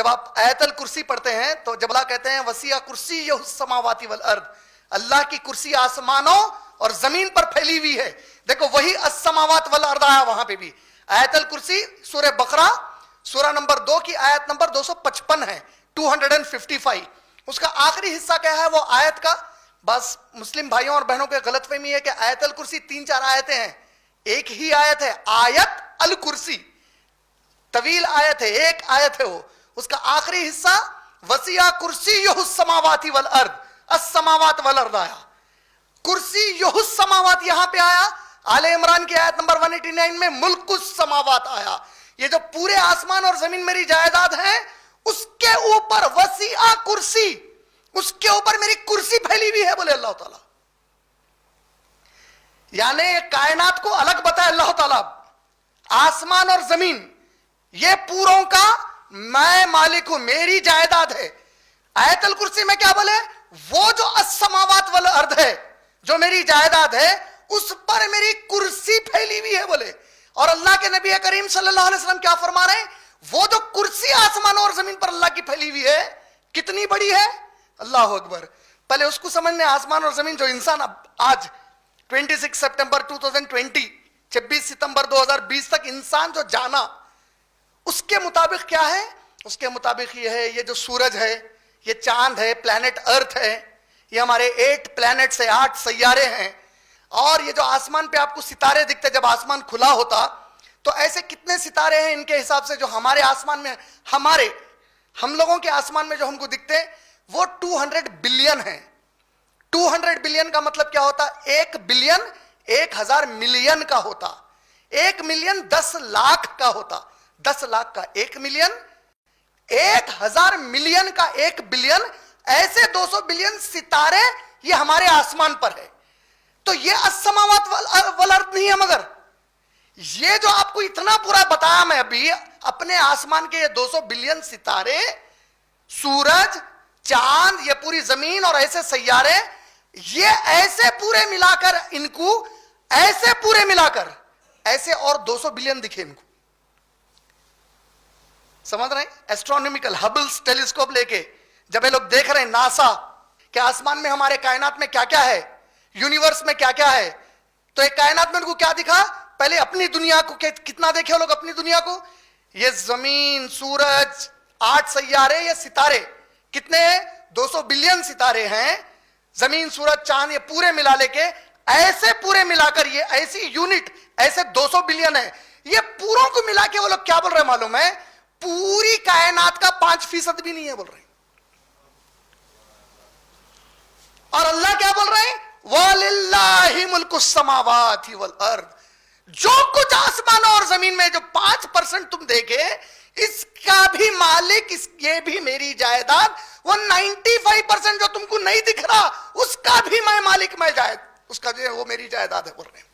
جب آپ آیت الکرسی پڑھتے ہیں تو جب اللہ کہتے ہیں وسیع کرسیہ السماوات والارض، اللہ کی کرسی آسمانوں اور زمین پر پھیلی ہوئی ہے. دیکھو وہی السماوات والارض آیا وہاں پہ بھی. آیت الکرسی سورہ بقرہ سورہ نمبر 2 کی آیت نمبر 255 ہے، 255. اس کا آخری حصہ کیا ہے وہ آیت کا؟ بس مسلم بھائیوں اور بہنوں کے غلط فہمی ہے کہ آیت الکرسی 3-4 آیتیں ہیں. ایک ہی آیت ہے آیت الکرسی، طویل آیت ہے، ایک آیت ہے وہ. اس کا آخری حصہ وسیع کرسیہ السماوات والارض، السماوات والارض آیا. کرسیہ السماوات یہاں پہ آیا. آل عمران کی آیت نمبر 189 میں ملک السماوات آیا. یہ جو پورے آسمان اور زمین میری جائیداد ہے، اس کے اوپر وسیع کرسی، اس کے اوپر میری کرسی پھیلی ہوئی ہے بولے اللہ تعالیٰ. یعنی کائنات کو الگ بتایا اللہ تعالیٰ، آسمان اور زمین یہ پوروں کا میں مالک ہوں، میری جائیداد ہے. آیت الکرسی میں کیا بولے؟ وہ جو السماوات والارض ہے، جو میری جائیداد ہے، اس پر میری کرسی پھیلی ہوئی ہے بولے. اور اللہ کے نبی کریم صلی اللہ علیہ وسلم کیا فرما رہے ہیں؟ وہ جو کرسی آسمانوں اور زمین پر اللہ کی پھیلی ہوئی ہے کتنی بڑی ہے؟ اللہ اکبر. پہلے اس کو سمجھنے آسمان اور زمین جو انسان اب آج 26 سپٹمبر 2020 26 ستمبر 2020 تک انسان جو جانا، اس کے مطابق کیا ہے؟ اس کے مطابق یہ ہے، یہ جو سورج ہے، یہ چاند ہے، پلانٹ ارتھ ہے، یہ ہمارے 8 پلانٹس ہے، 8 سیارے ہیں. اور یہ جو آسمان پہ آپ کو ستارے دکھتے، جب آسمان کھلا ہوتا تو ایسے کتنے ستارے ہیں ان کے حساب سے جو ہمارے آسمان میں، ہم لوگوں کے آسمان میں جو ہم کو دکھتے وہ 200 بلین ہیں. 200 بلین کا مطلب کیا ہوتا؟ 1 بلین 1000 ملین کا ہوتا. 1 ملین 10 لاکھ کا ہوتا. 10 لاکھ کا 1 ملین، 1000 ملین کا 1 بلین، ایسے 200 بلین ستارے یہ ہمارے آسمان پر ہے. تو یہ السماوات والارض نہیں ہے، مگر یہ جو آپ کو اتنا پورا بتایا میں ابھی، اپنے آسمان کے یہ 200 بلین ستارے، سورج، چاند، یہ پوری زمین اور ایسے سیارے، یہ ایسے پورے ملا کر ان کو، ایسے پورے ملا کر ایسے اور 200 بلین دکھے ان کو. سمجھ رہے ہیں؟ ایسٹرونومیکل ہبلز ٹیلیسکوپ لے کے جب یہ لوگ دیکھ رہے ہیں ناسا کہ آسمان میں ہمارے کائنات میں کیا کیا ہے، یونیورس میں کیا کیا ہے، تو ایک کائنات میں ان کو کیا دکھا؟ پہلے اپنی دنیا کو کتنا دیکھے وہ لوگ، اپنی دنیا کو، یہ زمین، سورج، 8 سیارے، یہ ستارے کتنے ہیں؟ 200 بلین ستارے ہیں. زمین، سورج، چاند، یہ پورے ملا لے کے ایسے پورے ملا کر یہ ایسی یونٹ ایسے 200 بلین ہے. یہ پوروں کو ملا کے وہ لوگ کیا بول رہے ہیں معلوم ہے؟ پوری کائنات کا 5% بھی نہیں ہے بول رہے ہیں. اور اللہ کیا بول رہے ہیں؟ وَلِلَّهِ مُلْكُ السَّمَاوَاتِ وَالْأَرْضِ. جو کچھ آسمانوں اور زمین میں جو 5% تم دیکھے، اس کا بھی مالک، یہ بھی میری جائیداد. وہ 95% جو تم کو نہیں دکھ رہا، اس کا بھی میں مالک، میں جائید، اس کا جو ہے وہ میری جائیداد ہے بول رہے ہیں.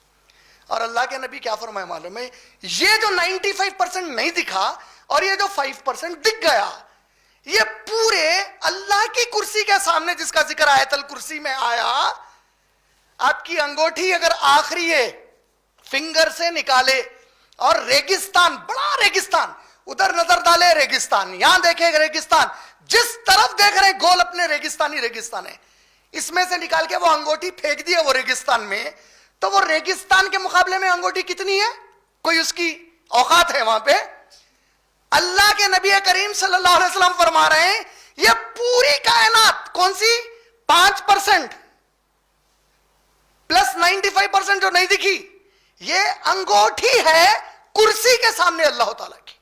اور اللہ کے نبی کیا فرمائے معلوم ہے؟ یہ جو 95% نہیں دکھا اور یہ جو 5% دکھ گیا، یہ پورے اللہ کی کرسی کے سامنے، جس کا ذکر آیت الکرسی میں آیا. آپ کی انگوٹھی اگر آخری ہے فنگر سے نکالے اور ریگستان، بڑا ریگستان، ادھر نظر ڈالے ریگستان، یہاں دیکھے ریگستان، جس طرف دیکھ رہے گول اپنے ریگستانی ریگستان ہے، اس میں سے نکال کے وہ انگوٹھی پھینک دی وہ ریگستان میں، تو وہ ریگستان کے مقابلے میں انگوٹھی کتنی ہے؟ کوئی اس کی اوقات ہے وہاں پہ؟ اللہ کے نبی کریم صلی اللہ علیہ وسلم فرما رہے ہیں یہ پوری کائنات کون سی؟ 5% پلس 95% جو نہیں دکھی، یہ انگوٹھی ہے کرسی کے سامنے اللہ تعالیٰ کی.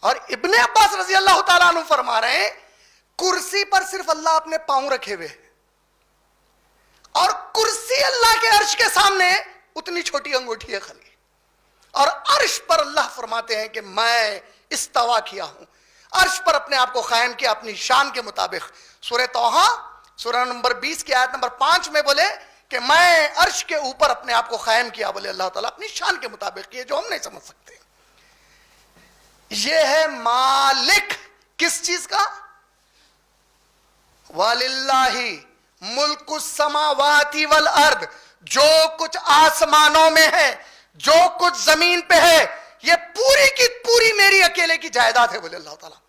اور ابن عباس رضی اللہ تعالیٰ عنہ فرما رہے ہیں کرسی پر صرف اللہ اپنے پاؤں رکھے ہوئے، اور کرسی اللہ کے عرش کے سامنے اتنی چھوٹی انگوٹھی ہے خالی. اور عرش پر اللہ فرماتے ہیں کہ میں استوا کیا ہوں، عرش پر اپنے آپ کو قائم کیا اپنی شان کے مطابق. سورہ طٰہٰ سورہ نمبر 20 کی آیت نمبر 5 میں بولے کہ میں عرش کے اوپر اپنے آپ کو قائم کیا بولے اللہ تعالیٰ اپنی شان کے مطابق، یہ جو ہم نہیں سمجھ سکتے. یہ ہے مالک کس چیز کا؟ وَلِلَّهِ مُلْكُ السَّمَاوَاتِ وَالْأَرْضِ. جو کچھ آسمانوں میں ہے، جو کچھ زمین پہ ہے، یہ پوری کی پوری میری اکیلے کی جائیداد ہے بولے اللہ تعالیٰ.